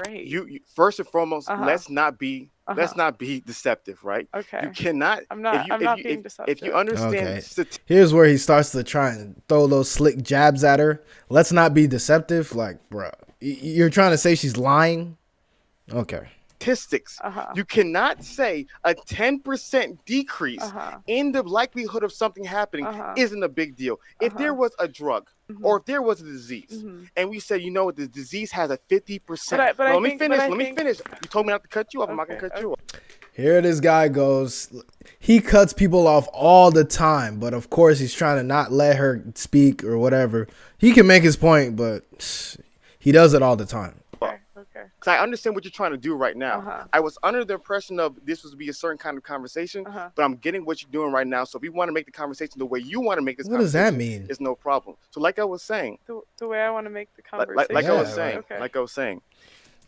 great. You first and foremost, let's not be deceptive, right? Okay. You cannot. I'm not being deceptive. If you understand, here's where he starts to try and throw those slick jabs at her. Let's not be deceptive. Like, bro, you're trying to say she's lying? Okay. Statistics. You cannot say a 10% decrease in the likelihood of something happening isn't a big deal. If there was a drug or if there was a disease and we say, you know what, the disease has a 50%. Let me finish. You told me not to cut you off. I'm not going to cut you off. Here this guy goes. He cuts people off all the time, but of course he's trying to not let her speak or whatever. He can make his point, but he does it all the time. Because I understand what you're trying to do right now. I was under the impression of this was be a certain kind of conversation, but I'm getting what you're doing right now. So if you want to make the conversation the way you want to make this conversation, what does that mean? It's no problem. So like I was saying. The way I want to make the conversation. Like I was saying.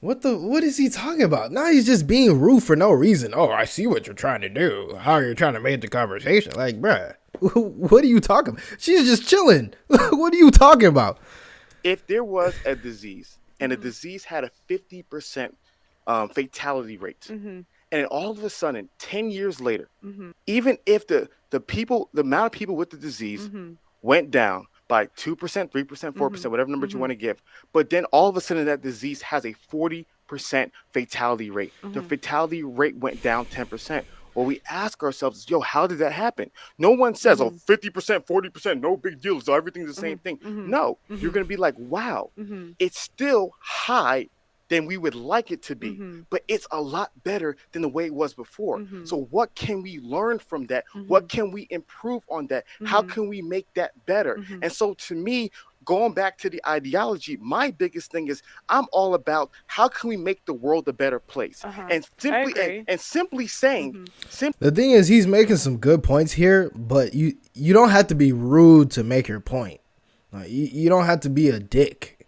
What is he talking about? Now he's just being rude for no reason. Oh, I see what you're trying to do. How you're trying to make the conversation. Like, bruh, what are you talking about? She's just chilling. What are you talking about? If there was a disease and a disease had a 50% fatality rate, and then all of a sudden, 10 years later, even if the amount of people with the disease went down by 2%, 3%, 4%, whatever number you want to give, but then all of a sudden that disease has a 40% fatality rate. The fatality rate went down 10%. Well, we ask ourselves, yo, how did that happen? No one says, 50%, 40%, no big deal, so everything's the same thing. No, you're going to be like, wow, it's still high than we would like it to be, but it's a lot better than the way it was before. So what can we learn from that? What can we improve on that? How can we make that better? And so to me, going back to the ideology, my biggest thing is I'm all about how can we make the world a better place? And simply saying, the thing is, he's making some good points here, but you don't have to be rude to make your point. Like, you don't have to be a dick.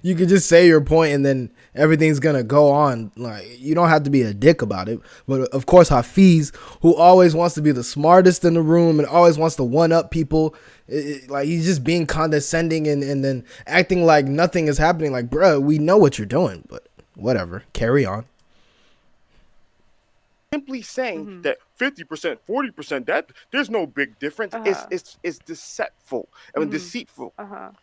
You could just say your point and then everything's gonna go on. Like, you don't have to be a dick about it. But of course, Hafeez, who always wants to be the smartest in the room and always wants to one up people, like, he's just being condescending and then acting like nothing is happening. Like, bruh, we know what you're doing, but whatever, carry on. Simply saying that 50%, 40%, that there's no big difference. It's deceitful. Deceitful.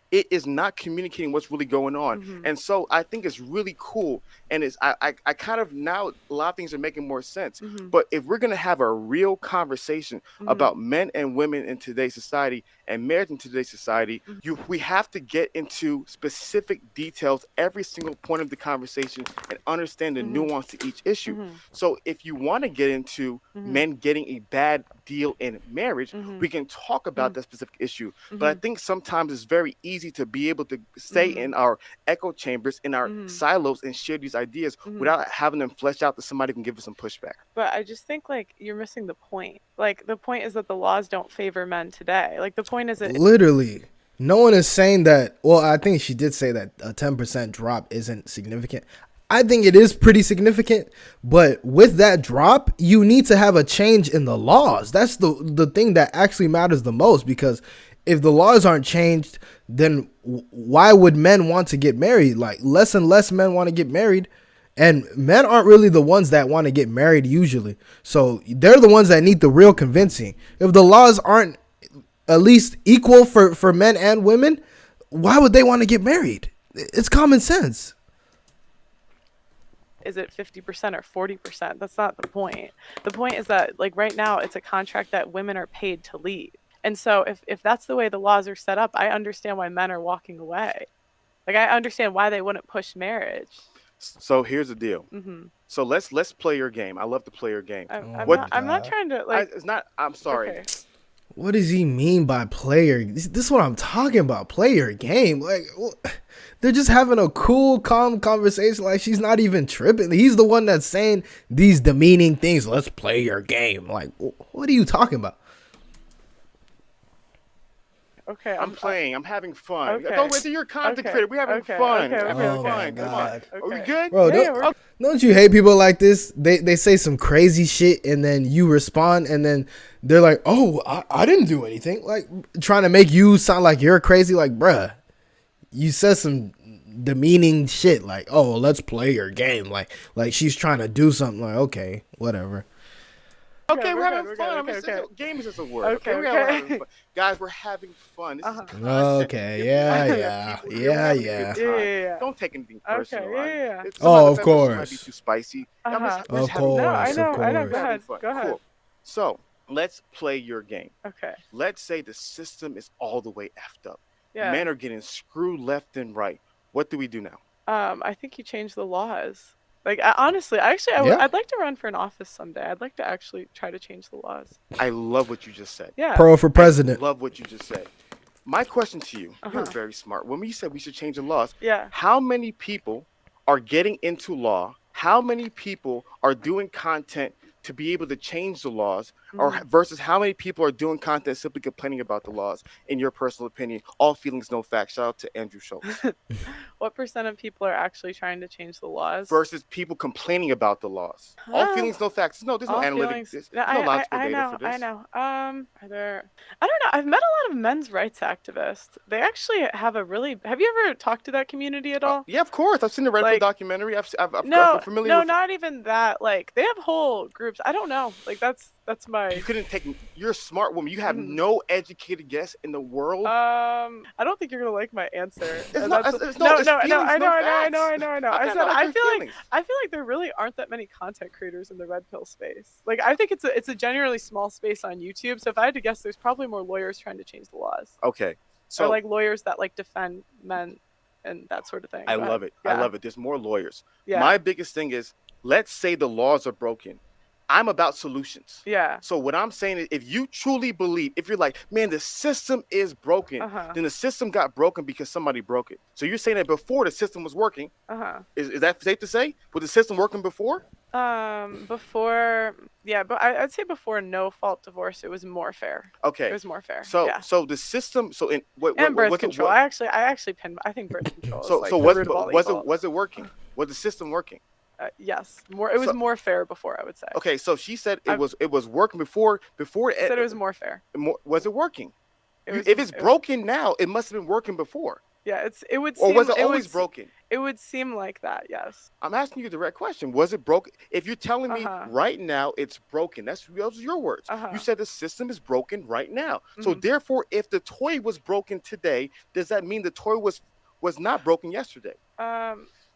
It is not communicating what's really going on. And so I think it's really cool. And I kind of now a lot of things are making more sense. But if we're gonna have a real conversation about men and women in today's society and marriage in today's society, we have to get into specific details every single point of the conversation and understand the nuance to each issue. So if you want to get into men getting a bad deal in marriage, we can talk about that specific issue. But I think sometimes it's very easy to be able to stay in our echo chambers, in our silos, and share these ideas without having them flesh out that somebody can give us some pushback. But I just think, like, you're missing the point. Like, the point is that the laws don't favor men today. Like, the point is that literally no one is saying that. Well, I think she did say that a 10% drop isn't significant. I think it is pretty significant, but with that drop, you need to have a change in the laws. That's the thing that actually matters the most, because if the laws aren't changed, then why would men want to get married? Like, less and less men want to get married, and men aren't really the ones that want to get married usually. So they're the ones that need the real convincing. If the laws aren't at least equal for men and women, why would they want to get married? It's common sense. Is it 50% or 40%? That's not the point. The point is that, like, right now it's a contract that women are paid to leave. And so if that's the way the laws are set up, I understand why men are walking away. Like, I understand why they wouldn't push marriage. So here's the deal. So let's play your game. I love to play your game. I'm not trying to, like, I'm sorry. Okay. What does he mean by player? This is what I'm talking about. Play your game. Like, they're just having a cool, calm conversation. Like, she's not even tripping. He's the one that's saying these demeaning things. Let's play your game. Like, what are you talking about? Okay, I'm playing. I'm having fun. Okay. Don't wait till you're content creator. We're having fun. Okay. We're having my fun. Come God. on. Are we good? Bro, don't you hate people like this? They say some crazy shit and then you respond and then they're like, oh, I didn't do anything. Like, trying to make you sound like you're crazy. Like, bruh, you said some demeaning shit. Like, oh, let's play your game. Like she's trying to do something. Like, okay, whatever. Okay, we're we're having good, fun. I okay, mean, okay. game is just a word. Okay, we're having Okay. fun. Guys, we're having fun. This is content. Okay, You're being yeah, honest with yeah, people here. We're yeah, having a good yeah. time. Yeah. Don't take anything Okay, personal. yeah. Some of Oh, the of episodes might be course, too spicy. Uh-huh. We're just of having No, fun I course, here. of know. Go We're course. having ahead. fun. Go ahead. Cool. So let's play your game. Okay. Let's say the system is all the way effed up. Yeah. Men are getting screwed left and right. What do we do now? I think you change the laws. Like, honestly, Yeah. I'd like to run for an office someday. I'd like to actually try to change the laws. I love what you just said. Yeah. Pearl for I president. love what you just said. My question to you, you're Uh-huh. very smart. When we said we should change the laws, Yeah. how many people are getting into law? How many people are doing content to be able to change the laws, or versus how many people are doing content simply complaining about the laws? In your personal opinion, all feelings, no facts. Shout out to Andrew Schultz. What percent of people are actually trying to change the laws? Versus people complaining about the laws. All feelings, no facts. No, there's no All analytic. feelings. There's No, no logical I data know. for this. I know. Are there? I don't know. I've met a lot of men's rights activists. They actually have a really. Have you ever talked to that community at all? Yeah, of course. I've seen the Red Pill Like, documentary. I'm no, familiar no, with. not even that. Like, they have whole groups. I don't know. Like, that's my. You couldn't take. You're a smart woman. You have Mhm. no educated guess in the world. I don't think you're gonna like my answer. It's not. That's- It's no, it's no, feelings, I know, no I know, I facts. know, I know, I know. How I can said not like your feelings? I feel like there really aren't that many content creators in the red pill space. Like, I think it's a generally small space on YouTube. So if I had to guess, there's probably more lawyers trying to change the laws, Okay, or so like lawyers that like defend men and that sort of thing. I Go love ahead. it. I love it. There's more lawyers. Yeah. My biggest thing is, let's say the laws are broken. I'm about solutions. Yeah. So what I'm saying is, if you truly believe, if you're like, man, the system is broken, Uh-huh. then the system got broken because somebody broke it. So you're saying that before the system was working. Uh-huh. Is that safe to say? Was the system working before? Before, yeah, but I'd say before no fault divorce, it was more fair. Okay. It was more fair. So yeah. so the system. So in And birth what's it- control. I actually pin. I think birth control is So like so the root of all evil. was it working? Was the system working? Yes, more. It was So- more fair before, I would say. Okay, so she said it I've- was working before Said it was more fair. was it working? It If was- it's broken now, it must have been working before. Yeah, it would. Or Seem, was it it always would, broken? It would seem like that. Yes. I'm asking you the direct question. Was it broken? If you're telling me Uh-huh. right now it's broken, those are your words. Uh-huh. You said the system is broken right now. So therefore, if the toy was broken today, does that mean the toy was not broken yesterday?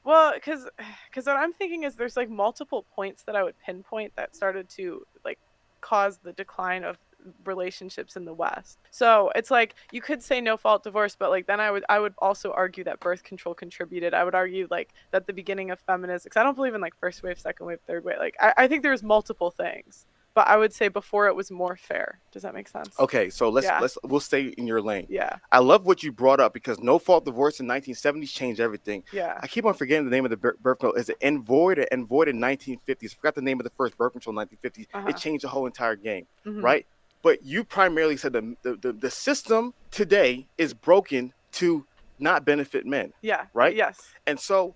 Well, because what I'm thinking is there's like multiple points that I would pinpoint that started to like cause the decline of relationships in the West. So it's like you could say no fault divorce, but like then I would also argue that birth control contributed. I would argue like that the beginning of feminism, because I don't believe in like first wave, second wave, third wave. Like I think there's multiple things. But I would say before it was more fair. Does that make sense? Okay, so Yeah. we'll stay in your lane. Yeah. I love what you brought up because no fault divorce in 1970s changed everything. Yeah. I keep on forgetting the name of the birth control. Is it en void or en void in 1950s? I forgot the name of the first birth control in 1950s. Uh-huh. It changed the whole entire game, Mhm. right? But you primarily said the system today is broken to not benefit men. Yeah. Right? Yes. And so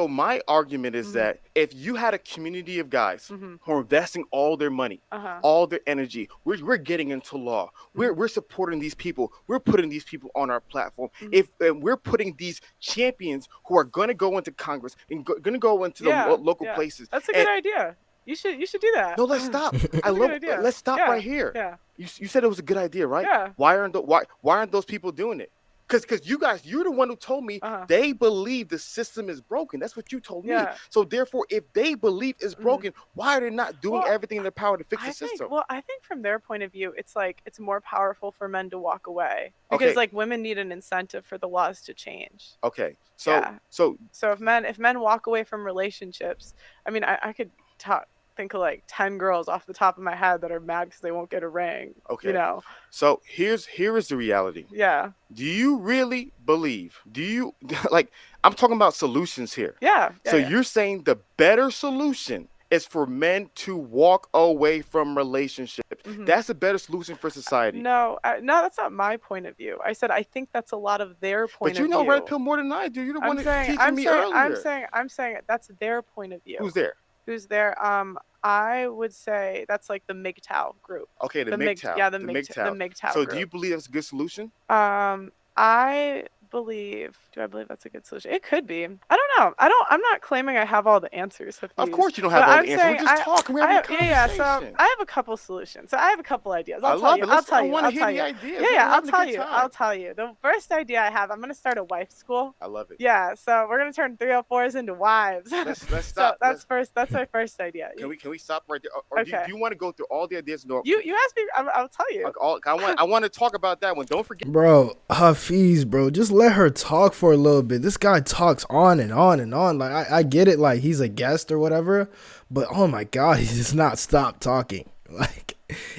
my argument is Mhm. that if you had a community of guys Mhm. who are investing all their money, Uh-huh. all their energy, we're getting into law. We're supporting these people. We're putting these people on our platform. And we're putting these champions who are going to go into Congress and going to go into the local places. That's a good idea. You should do that. No, let's stop. a good idea. Let's stop Yeah, right here. yeah. You said it was a good idea, right? Yeah. Why aren't those people doing it? Because you're the one who told me they believe the system is broken. That's what you told me. Yeah. So therefore, if they believe it's broken, why are they not doing everything in their power to fix the system? I think from their point of view, it's like it's more powerful for men to walk away because Okay. like women need an incentive for the laws to change. Okay. So Yeah. so So if men walk away from relationships, I mean, I could think of like 10 girls off the top of my head that are mad because they won't get a ring. Okay. You know. So here is the reality. Yeah. Do you really believe? Do you like? I'm talking about solutions here. Yeah. So you're saying the better solution is for men to walk away from relationships. That's a better solution for society. No, that's not my point of view. I said I think that's a lot of their point But you of know view. Red Pill more than I do. You're the one that teaching me earlier. I'm saying that's their point of view. Who's there? Who's there? I would say that's like the MGTOW group. Okay, the MGTOW. Yeah, the MGTOW So group. do you believe that's a good solution? I believe that's a good solution? It could be. I don't know. I'm not claiming I have all the answers, Hafeez. Of course you don't have all the answers. We're just talking. We're having a conversation. Yeah. So I have a couple solutions. So I have a couple ideas. I love it. I'll tell you. I want to hear the ideas. Yeah. I'll tell you. The first idea I have, I'm gonna start a wife school. I love it. Yeah. So we're gonna turn 304s into wives. Let's So stop. that's my first idea. Can we stop right there? Or Okay. do you want to go through all the ideas? No. You asked me. I'll tell you. I want to talk about that one. Don't forget, bro. Hafeez, bro, just let her talk for a little bit. This guy talks on and on and on. Like I get it, like he's a guest or whatever, but oh my god, he does not stop talking. Like,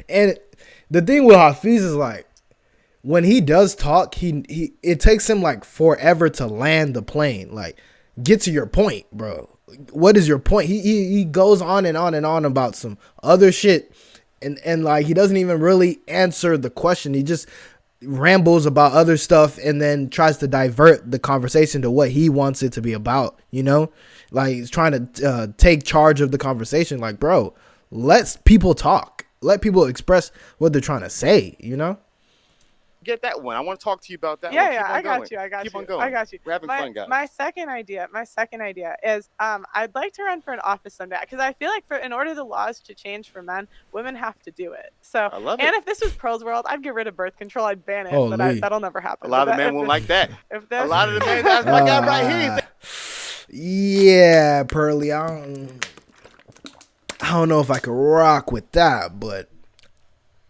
and the thing with Hafeez is like, when he does talk, he it takes him like forever to land the plane. Like, get to your point, bro. What is your point? He goes on and on and on about some other shit, and like he doesn't even really answer the question. He just rambles about other stuff and then tries to divert the conversation to what he wants it to be about, you know? Like he's trying to take charge of the conversation. Like, bro, let people talk. Let people express what they're trying to say, you know? get that one. I want to talk to you about that. Yeah, I got you. Keep on going. I got you. We're having fun, guys. My second idea is I'd like to run for an office someday because I feel like in order the laws to change for men, women have to do it. So I love it. And if this was Pearl's world, I'd get rid of birth control. I'd ban it, but that'll never happen. A lot of men won't like that. A lot of the men, that's my guy right here. Yeah, Pearly, I don't know if I could rock with that, but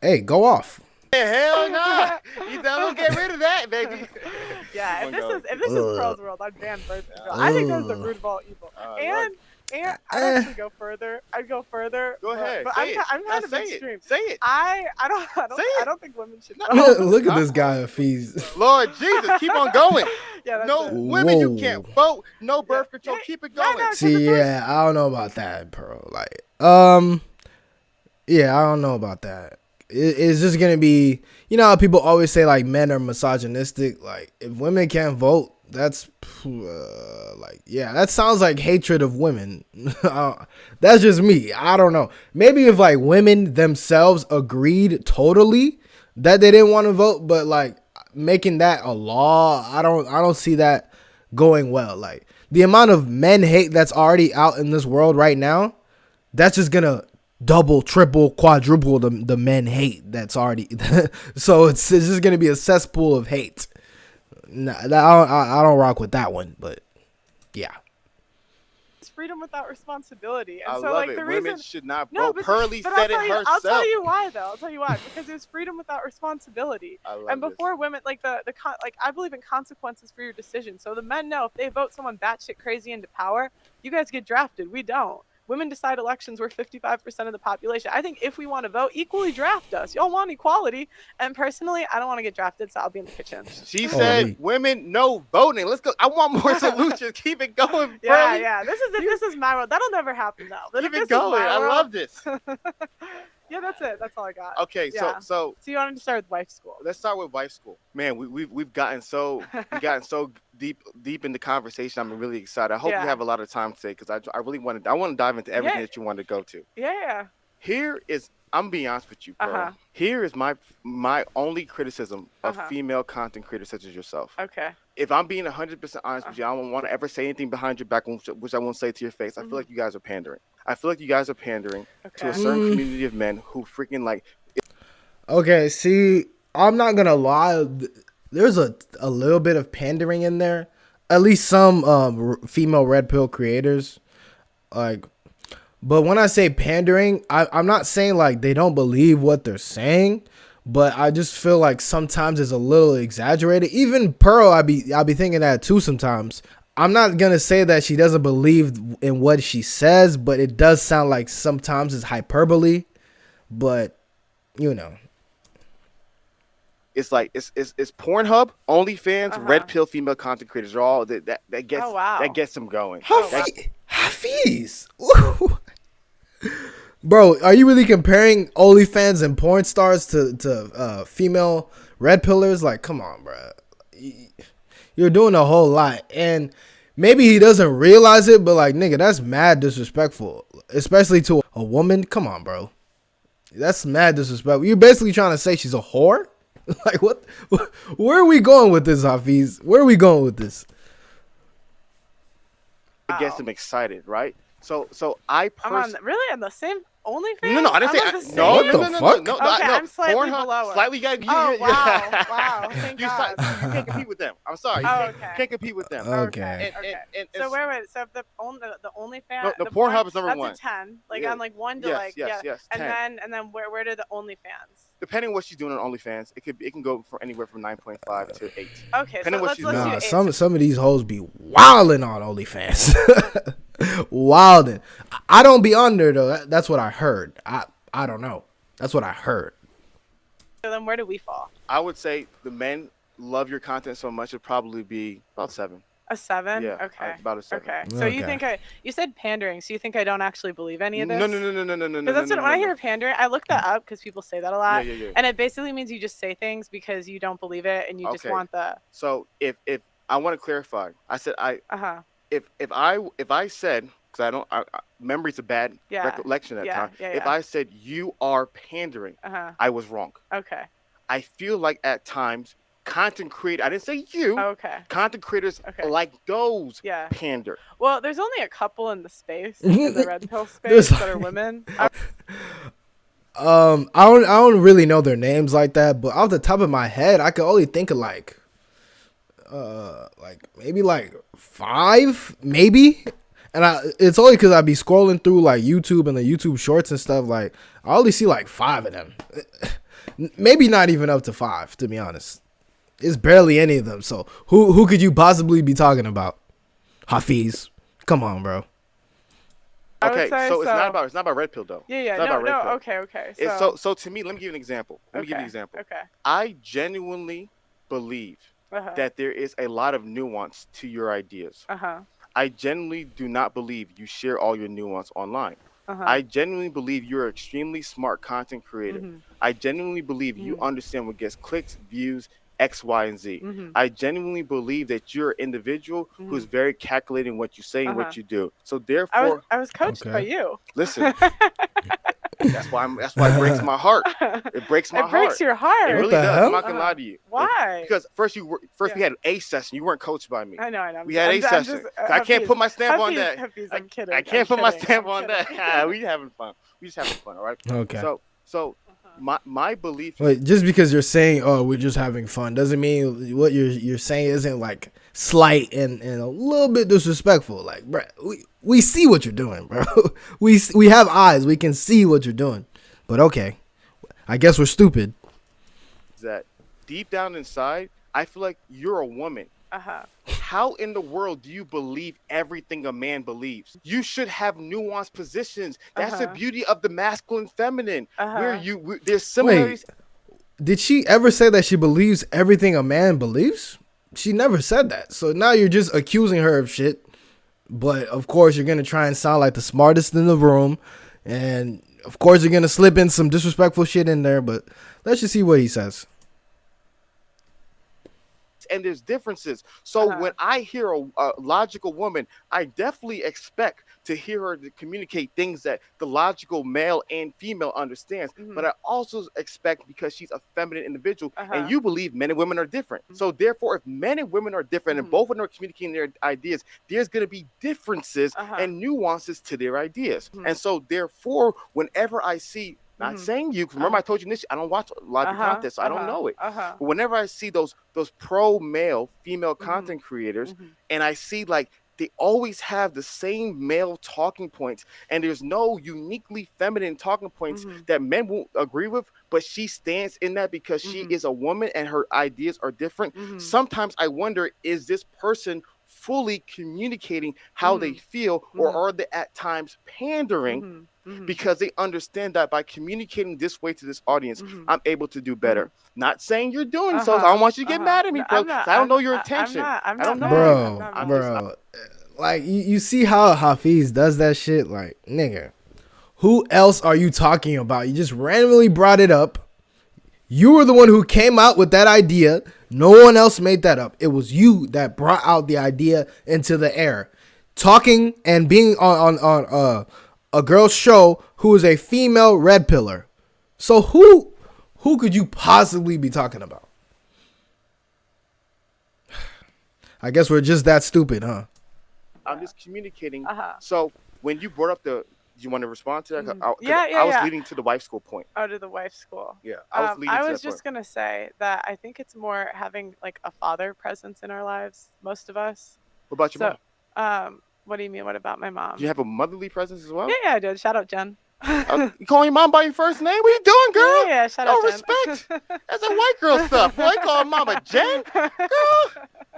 hey, go off. Hell no! You don't get rid of that, baby. Yeah, if this is Pearl's world, I'd ban birth control. I think that's the root of all evil. And I'd actually go further. I'd go further. Go ahead. But say I'm kind of extreme. Say it. I don't think women should. Look at this guy, Hafeez. Lord Jesus, keep on going. Yeah, no women, you can't vote. No birth control. Keep it going. See, yeah, I don't know about that, Pearl. Like, yeah, I don't know about that. It's just gonna be, you know how people always say like men are misogynistic. Like, if women can't vote, that's like, yeah, that sounds like hatred of women. That's just me. I don't know. Maybe if like women themselves agreed totally that they didn't want to vote, but like making that a law, I don't see that going well. Like, the amount of men hate that's already out in this world right now, that's just gonna double, triple, quadruple the men hate that's already. So it's just gonna be a cesspool of hate. Nah, I don't rock with that one, but yeah. It's freedom without responsibility. And I so, love like, it. The Women reason, should not vote. no, Pearly but said it herself. I'll tell you why, though. I'll tell you why. Because it's freedom without responsibility. I love and before women, like I believe in consequences for your decision. So the men know if they vote someone batshit crazy into power, you guys get drafted. We don't. Women decide elections. We're 55% of the population. I think if we want to vote, equally draft us. Y'all want equality. And personally, I don't want to get drafted, so I'll be in the kitchen. She said, women, no voting. Let's go. I want more solutions. Keep it going, Pearly. Yeah. This is my world. That'll never happen, though. Keep it going. I love this. Yeah, that's it. That's all I got. Okay, yeah. So you wanted to start with wife school. Let's start with wife school. Man, we've gotten so deep in the conversation. I'm really excited. I hope you have a lot of time today because I really want to dive into everything that you want to go to. Yeah. I'm being honest with you, Pearl. Here is my only criticism of female content creators such as yourself. Okay. If I'm being 100% honest with you, I don't want to ever say anything behind your back, which I won't say to your face. I feel like you guys are pandering. I feel like you guys are pandering to a certain community of men who freaking like. Okay, see, I'm not gonna lie. There's a little bit of pandering in there. At least some female red pill creators, like. But when I say pandering, I'm not saying like they don't believe what they're saying, but I just feel like sometimes it's a little exaggerated. Even Pearl, I'll be thinking that too sometimes. I'm not gonna say that she doesn't believe in what she says, but it does sound like sometimes it's hyperbole. But you know, it's like it's Pornhub, OnlyFans, red pill female content creators are all that gets them going. Hafeez. Bro, are you really comparing OnlyFans and porn stars to female red pillars? Like, come on, bro. You're doing a whole lot. And maybe he doesn't realize it, but like, nigga, that's mad disrespectful. Especially to a woman. Come on, bro. That's mad disrespectful. You're basically trying to say she's a whore? Like what? Where are we going with this, Hafeez? Where are we going with this? It gets them excited, right? So I I'm on personally. really on the same OnlyFans. No, I didn't I'm on say the no, same? What the fuck? no. Okay, No. I'm slightly Pornhub, below it. slightly. Oh wow, thank You God. can't compete with them. I'm sorry. You Oh, can't, okay. can't compete with them. Okay. Okay. And So wait. So if the OnlyFans, No, the porn, Pornhub is number that's one. a 10. Like Yeah. on like 1 to Yes, like yes, yeah. yes, And 10. then where do the OnlyFans? Depending on what she's doing on OnlyFans, it can go for anywhere from 9.5 to 8. Okay, Depending so on what let's she's do doing. Nah, 8. some of these hoes be wilding on OnlyFans. Wilding. I don't be on there though. That's what I heard. I don't know. That's what I heard. So then where do we fall? I would say the men love your content so much it'd probably be about 7. A 7? Yeah, Okay. about a 7. Okay. So you Okay. think you said pandering, so you think I don't actually believe any of this? No. Because that's what when I hear pandering, I look that up because people say that a lot. Yeah. And it basically means you just say things because you don't believe it and you just Okay. want the So if I want to clarify, I said if I said, because memory's a bad Yeah. recollection at Yeah, time. yeah, If yeah. I said you are pandering, I was wrong. Okay. I feel like at times content creators, I didn't say you, Okay. content creators Okay. like those Yeah. pander. Well, there's only a couple in the space, in the red pill There's space that are women. I don't really know their names like that, but off the top of my head, I can only think of like maybe like 5, maybe. And it's only because I be scrolling through like YouTube and the YouTube shorts and stuff. Like I only see like 5 of them, maybe not even up to 5. To be honest, it's barely any of them. So who could you possibly be talking about? Hafeez, come on, bro. Okay, so it's not about red pill though. Yeah. It's not about red pill. Okay. So to me, let me give you an example. Okay. I genuinely believe that there is a lot of nuance to your ideas. I genuinely do not believe you share all your nuance online. I genuinely believe you're an extremely smart content creator. I genuinely believe you understand what gets clicks, views, X, Y, and Z. I genuinely believe that you're an individual who's very calculating what you say and what you do. So therefore, I was coached by you. Listen, that's why it breaks my heart. It breaks my heart. It breaks your heart. It really the does. hell? I'm not gonna lie to you. Why? Because first we had an A session. You weren't coached by me. I know. We had A session. I can't put my stamp on that. Hafeez, I'm kidding. I can't put my stamp on that. We having fun. We just having fun, all right? Okay. So my belief. Wait, just because you're saying, "Oh, we're just having fun," doesn't mean what you're saying isn't like slight and a little bit disrespectful. Like, bro, we see what you're doing, bro. We have eyes. We can see what you're doing. But okay, I guess we're stupid. That deep down inside, I feel like you're a woman. How in the world do you believe everything a man believes? You should have nuanced positions. That's the beauty of the masculine feminine. There's similarities. Wait, did she ever say that she believes everything a man believes? She never said that. So now you're just accusing her of shit. But of course, you're gonna try and sound like the smartest in the room, and of course, you're gonna slip in some disrespectful shit in there. But let's just see what he says. And there's differences. So when I hear a logical woman, I definitely expect to hear her to communicate things that the logical male and female understands. But I also expect, because she's a feminine individual, and you believe men and women are different. So therefore, if men and women are different and both of them are communicating their ideas, there's going to be differences and nuances to their ideas. And so therefore, whenever I see, not saying you, because remember I told you initially, I don't watch a lot of your content, so I don't know it. But whenever I see those pro-male, female content creators, and I see like they always have the same male talking points, and there's no uniquely feminine talking points that men won't agree with, but she stands in that because she is a woman and her ideas are different. Sometimes I wonder, is this person fully communicating how they feel, or are they at times pandering? Because they understand that by communicating this way to this audience, I'm able to do better. Not saying you're doing so. I don't want you to get mad at me, bro. I don't know your intention. I don't know. Bro. Like, you see how Hafeez does that shit? Like, nigga, who else are you talking about? You just randomly brought it up. You were the one who came out with that idea. No one else made that up. It was you that brought out the idea into the air. Talking and being on a girl's show who is a female red pillar. So who could you possibly be talking about? I guess we're just that stupid, huh? I'm Yeah. just communicating. Uh-huh. So when you brought up do you want to respond to that? Because Yeah, I yeah, was yeah. leading to the wife school point. Out of the wife school. Yeah, I was leading I to was that point. just gonna say that I think it's more having like a father presence in our lives, most of us. What about your So, mom? what do you mean? What about my Do you mom? have a motherly presence as Yeah, well? yeah, I did. Shout out Jen. You calling your mom by your first name? What you doing, Yeah, yeah, girl? yeah. Shout out Yo, Jen. respect. That's a white girl stuff. Boy, you calling mama Jen? Girl,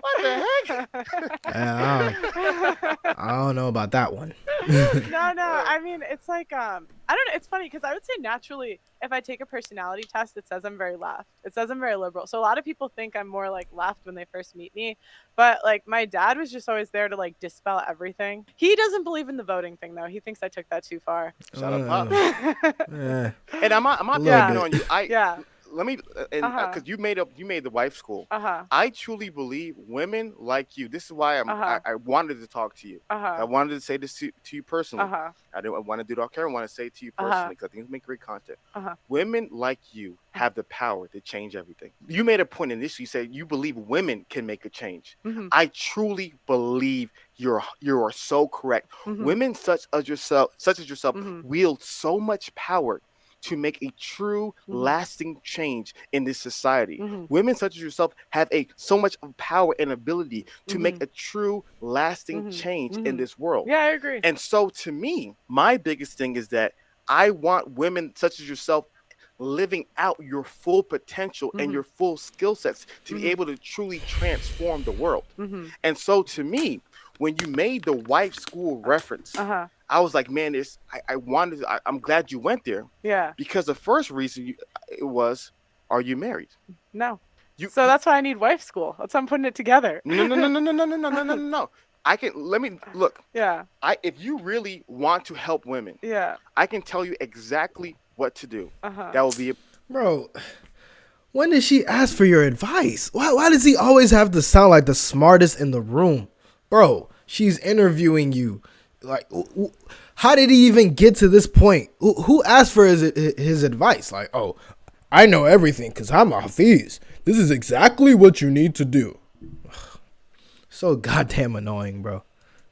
what the heck? I I don't know about that one. No, no. I mean, it's like I don't know. It's funny because I would say naturally, if I take a personality test, it says I'm very left. It says I'm very liberal. So a lot of people think I'm more like left when they first meet me, but like my dad was just always there to like dispel everything. He doesn't believe in the voting thing though. He thinks I took that too far. Shut up, pops. Eh, And I'm a not little picking Yeah, bit. on you. yeah. Let me Uh and huh. because you made the wife school. Uh huh. I truly believe women like you. This is why Uh huh. I wanted to talk to you. Uh I huh. wanted to say this to you Uh personally. huh. I didn't want to do it off camera. I want to say it to you Uh huh. personally because I think you make great content. Uh huh. Women like you have the power to change everything. You made a point in this. You said you believe women can make a change. Mhm. I truly believe you are so correct. Mhm. Women such as yourself, Mhm. wield so much power to make a true Mhm. lasting change in this society. Mhm. Women such as yourself have a so much of power and ability to make Mhm. a true lasting Mhm. change in Mhm. this world. Yeah, I agree. And so to me, my biggest thing is that I want women such as yourself living out your full potential and Mhm. your full skill sets to be Mhm. able to truly transform the world. Mhm. And so to me, when you made the wife school reference, Uh huh. I was like, man, I'm glad you went there Yeah. because the first reason it was, are you married? No. You, So you that's why I need wife school. That's why I'm putting it together. no no no no no no no no no no no no. I can let me look. Yeah. If you really want to help women, Yeah. I can tell you exactly what to do. Uh huh. That will be Bro, when did she ask for your advice? Why does he always have to sound like the smartest in the room? Bro, she's interviewing you. Like, how did he even get to this point? Who asked for his advice? Like, oh, I know everything because I'm a Hafeez. This is exactly what you need to do. So goddamn annoying, bro.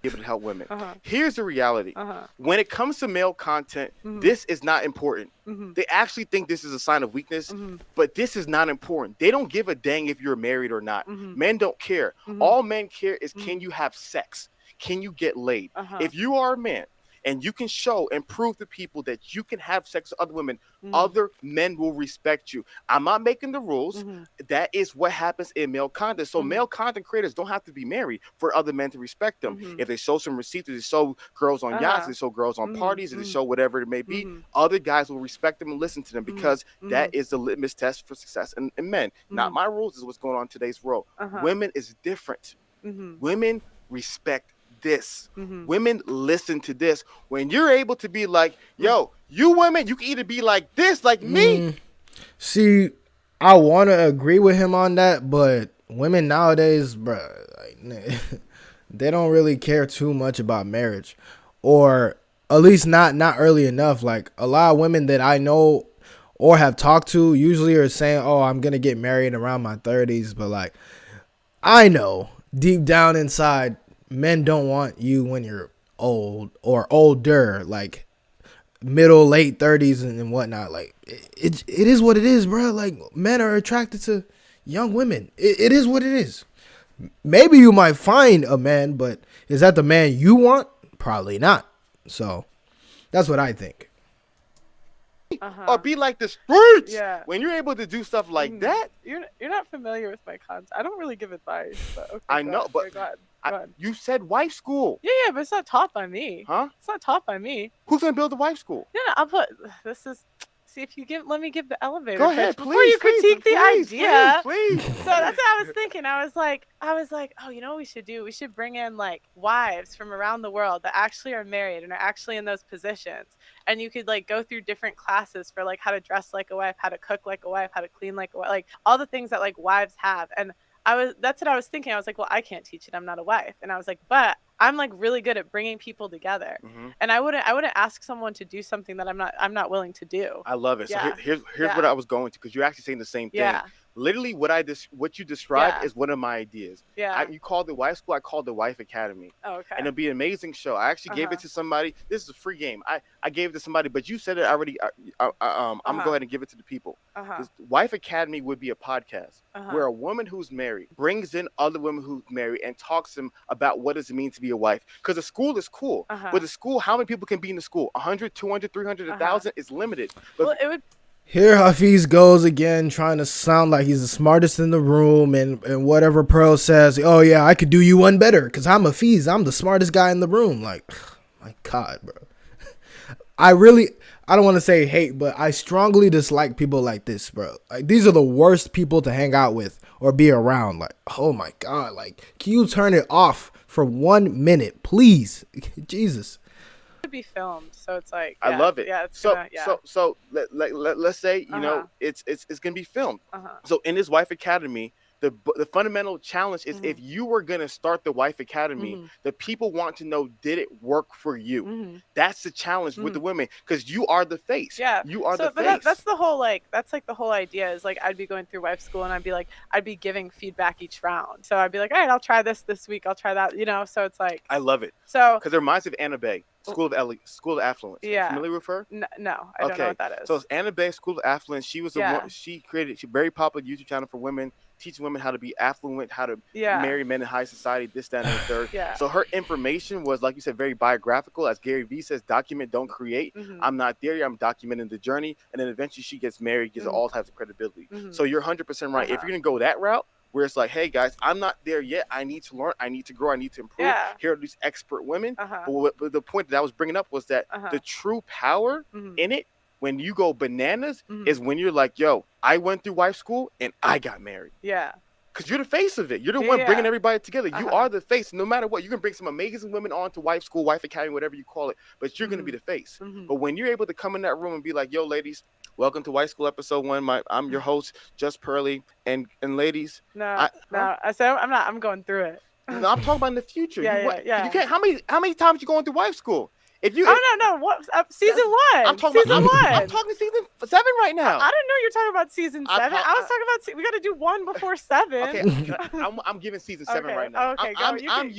able to help women. Uh-huh. Here's the reality. Uh-huh. When it comes to male content, this is not important. They actually think this is a sign of weakness, but this is not important. They don't give a dang if you're married or not. Men don't care. All men care is can you have sex? Can you get laid? Uh-huh. If you are a man and you can show and prove to people that you can have sex with other women, other men will respect you. I'm not making the rules. That is what happens in male content. So male content creators don't have to be married for other men to respect them. If they show some receipts, if they show girls on yachts, they show girls on parties, if they show whatever it may be, other guys will respect them and listen to them because that is the litmus test for success in men. Not my rules, is what's going on in today's world. Women is different. Women respect this. Women listen to this. When you're able to be like, yo, you women, you can either be like this, like me. See, I want to agree with him on that, but women nowadays, bro, like, they don't really care too much about marriage, or at least not early enough. Like a lot of women that I know or have talked to usually are saying, "Oh, I'm gonna get married around my 30s," but like I know deep down inside, men don't want you when you're old or older, like middle late 30s and whatnot. Like it is what it is, bro. Like men are attracted to young women. It is what it is. Maybe you might find a man, but is that the man you want? Probably not. So that's what I think. Or be like the streets. Yeah. When you're able to do stuff like that, You're not familiar with my content. I don't really give advice, but okay. I know, but okay, go ahead. Go ahead. you said wife school. Yeah, yeah, but it's not taught by me. Huh? It's not taught by me. Who's gonna build the wife school? No, no, I'll put this is see if you let me give the elevator Go pitch ahead, before please, you critique the idea. please. So that's what I was thinking. I was like, oh, you know what we should do? We should bring in like wives from around the world that actually are married and are actually in those positions. And you could like go through different classes for like how to dress like a wife, how to cook like a wife, how to clean like a wife, like all the things that like wives have. And that's what I was thinking. I was like, well, I can't teach it. I'm not a wife. And I was like, but I'm like really good at bringing people together. And I wouldn't ask someone to do something that I'm not willing to do. I love it. Yeah. So here's Yeah. what I was going to, because you're actually saying the same thing. Yeah. Literally, what you described Yeah. is one of my ideas. Yeah. You called it Wife School. I called it Wife Academy. Oh, okay. And it'll be an amazing show. I actually gave it to somebody. This is a free game. I gave it to somebody, but you said it already. I'm gonna go ahead and give it to the people. This Wife Academy would be a podcast where a woman who's married brings in other women who's married and talks to them about what does it mean to be a wife. Because the school is cool, but the school, how many people can be in the school? 100, 200, 300, 1,000 is limited. But well, it would. Here Hafeez goes again, trying to sound like he's the smartest in the room, and whatever Pearl says, oh yeah, I could do you one better, because I'm Hafeez, I'm the smartest guy in the room. Like, my God, bro. I don't want to say hate, but I strongly dislike people like this, bro. Like, these are the worst people to hang out with or be around. Like, oh my God, like, can you turn it off for 1 minute, please? Jesus. Be filmed, so it's like I love it. Yeah, it's so let's say it's gonna be filmed. So in this Wife Academy, the fundamental challenge is if you were gonna start the Wife Academy, the people want to know, did it work for you? That's the challenge with the women, because you are the face. Yeah, you are the face. That's the whole that's like the whole idea is like I'd be going through Wife School and I'd be giving feedback each round. So I'd be like, all right, I'll try this week, I'll try that. So it's like I love it. So because it reminds me of Anna Bay. School of Affluence. Yeah. Are you familiar with her? No, I don't know what that is. So it's Anna Bay, School of Affluence. She was she created a very popular YouTube channel for women, teaching women how to be affluent, how to marry men in high society, this, that, and the third. So her information was, like you said, very biographical. As Gary Vee says, document, don't create. I'm not there yet. I'm documenting the journey. And then eventually she gets married, gets all types of credibility. So you're 100% right. If you're going to go that route, where it's like, hey guys, I'm not there yet. I need to learn. I need to grow. I need to improve. Here are these expert women. But the point that I was bringing up was that the true power in it, when you go bananas, is when you're like, yo, I went through Wife School and I got married. Yeah. Because you're the face of it. You're the one bringing everybody together. You are the face. No matter what, you can bring some amazing women on to Wife School, Wife Academy, whatever you call it, but you're going to be the face. But when you're able to come in that room and be like, yo, ladies, welcome to Wife School episode 1. I'm your host, Just Pearly, and ladies. I said I'm going through it. No, I'm talking about in the future. Yeah. You can't. How many times you going through Wife School? No. What season 1? I'm talking season 1. I'm talking season 7 right now. I didn't know you're talking about season 7. I was talking about we got to do 1 before 7. Okay, I'm giving season 7 right now. Okay, I'm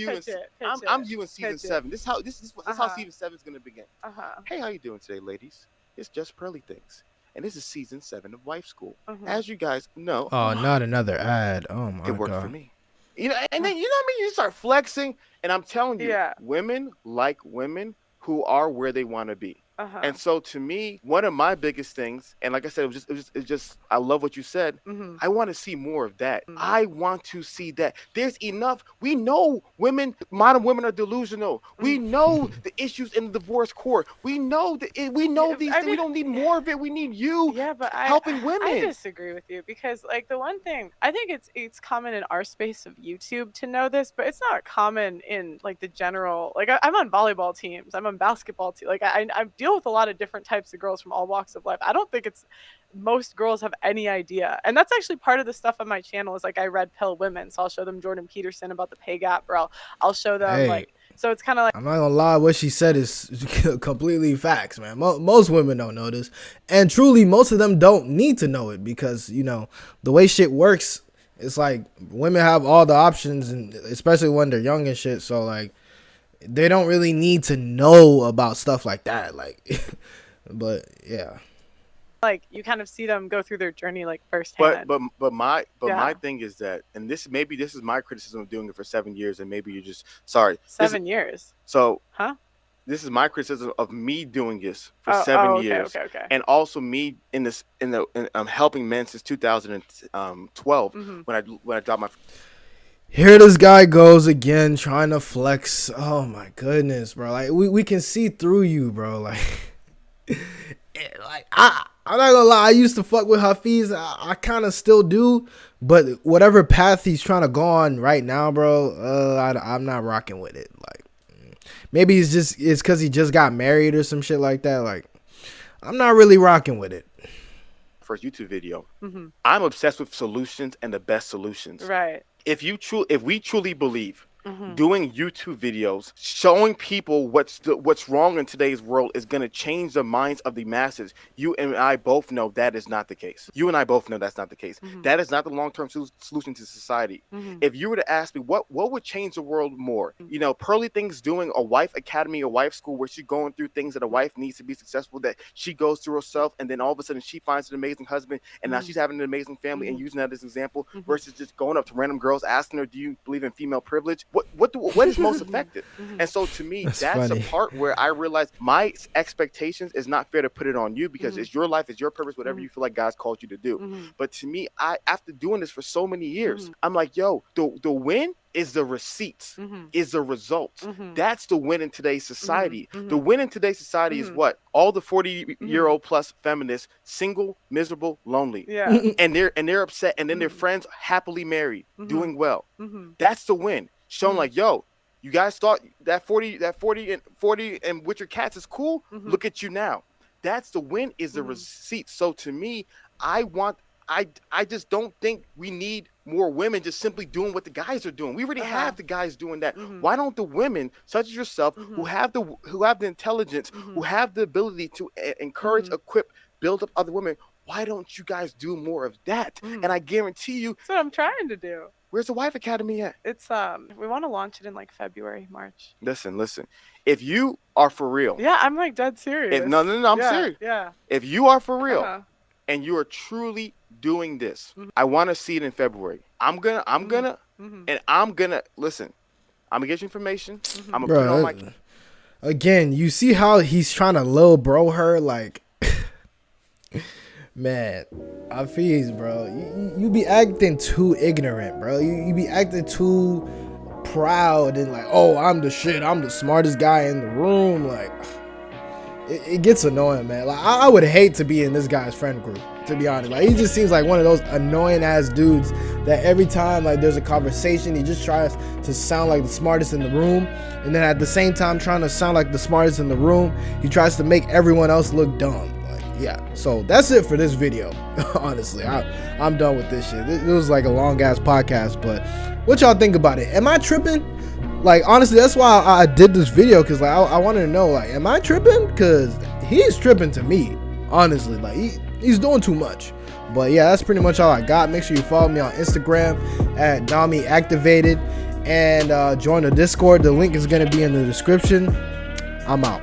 viewing season 7. This is how season 7 is gonna begin. Hey, how you doing today, ladies? It's Just Pearly Things, and this is season 7 of Wife School. As you guys know, not another ad. Oh my God, it worked for me. And then you know what I mean. You start flexing, and I'm telling you, women like women who are where they want to be. And so to me, one of my biggest things, and like I said, it just I love what you said. I want to see more of that. I want to see that. There's enough. We know modern women are delusional. We know the issues in the divorce court. We know these things. We don't need more of it. We need you helping women. I disagree with you, because like the one thing, I think it's common in our space of YouTube to know this, but it's not common in like the general, like I'm on volleyball teams, I'm on basketball teams, like I deal with a lot of different types of girls from all walks of life. I don't think most girls have any idea. And that's actually part of the stuff on my channel is like I red pill women. So I'll show them Jordan Peterson about the pay gap, or I'll show them so it's kind of like, I'm not gonna lie, what she said is completely facts, man. Most women don't know this, and truly most of them don't need to know it, because the way shit works, it's like women have all the options, and especially when they're young and shit, so like they don't really need to know about stuff like that, like but yeah, like you kind of see them go through their journey like firsthand. But my thing is that, and this is my criticism of doing it for 7 years, and maybe you're just sorry. 7 years. So this is my criticism of me doing this for 7 years, okay. And also me in helping men since 2012 when I dropped my. Here this guy goes again, trying to flex. Oh my goodness, bro. Like we can see through you, bro. Like, I'm not gonna lie, I used to fuck with Hafeez. I kind of still do, but whatever path he's trying to go on right now, bro, I'm not rocking with it. Like, maybe it's because he just got married or some shit like that. Like, I'm not really rocking with it. First YouTube video. I'm obsessed with solutions and the best solutions. Right. If we truly believe doing YouTube videos, showing people what's wrong in today's world is going to change the minds of the masses. You and I both know that is not the case. You and I both know that's not the case. That is not the long-term solution to society. If you were to ask me what would change the world more, you know, Pearly Things doing a wife academy, a wife school where she's going through things that a wife needs to be successful, that she goes through herself, and then all of a sudden she finds an amazing husband, and now she's having an amazing family, and using that as an example, versus just going up to random girls asking her, do you believe in female privilege? What is most effective? And so to me, that's funny. a part where I realize my expectations is not fair to put it on you, because it's your life, it's your purpose, whatever you feel like God's called you to do. But to me, after doing this for so many years, I'm like, yo, the win is the receipts, is the results. That's the win in today's society. The win in today's society is what? All the 40-year-old plus feminists, single, miserable, lonely. Yeah. And they're upset, and then their friends happily married, doing well. That's the win. Showing like, yo, you guys thought that 40 and with your cats is cool. Look at you now. That's the win, is the receipt. So to me, I just don't think we need more women just simply doing what the guys are doing. We already have the guys doing that. Why don't the women, such as yourself, who have the intelligence, who have the ability to encourage, equip, build up other women, why don't you guys do more of that? And I guarantee you, That's what I'm trying to do. Where's the Wife Academy at? It's we want to launch it in like February, March. Listen. If you are for real, Yeah, I'm like dead serious. no, I'm serious. Yeah. If you are for real, and you are truly doing this, I want to see it in February. I'm gonna listen. I'm gonna get you information. I'm gonna put it on my. Again, you see how he's trying to lil bro her, like, man, Hafeez, bro, you be acting too ignorant, bro. You be acting too proud and like, oh, I'm the shit. I'm the smartest guy in the room. Like, it gets annoying, man. Like, I would hate to be in this guy's friend group, to be honest. Like, he just seems like one of those annoying ass dudes that every time like there's a conversation, he just tries to sound like the smartest in the room, and then at the same time trying to sound like the smartest in the room, he tries to make everyone else look dumb. Like, yeah. So that's it for this video. Honestly, I'm done with this shit. It was like a long ass podcast, but what y'all think about it? Am I tripping? Like, honestly, that's why I did this video, because like I wanted to know, like, am I tripping? Because he's tripping to me, honestly. Like, he's doing too much. But yeah, that's pretty much all I got. Make sure you follow me on Instagram at Dami Activated, and join the Discord. The link is going to be in the description. I'm out.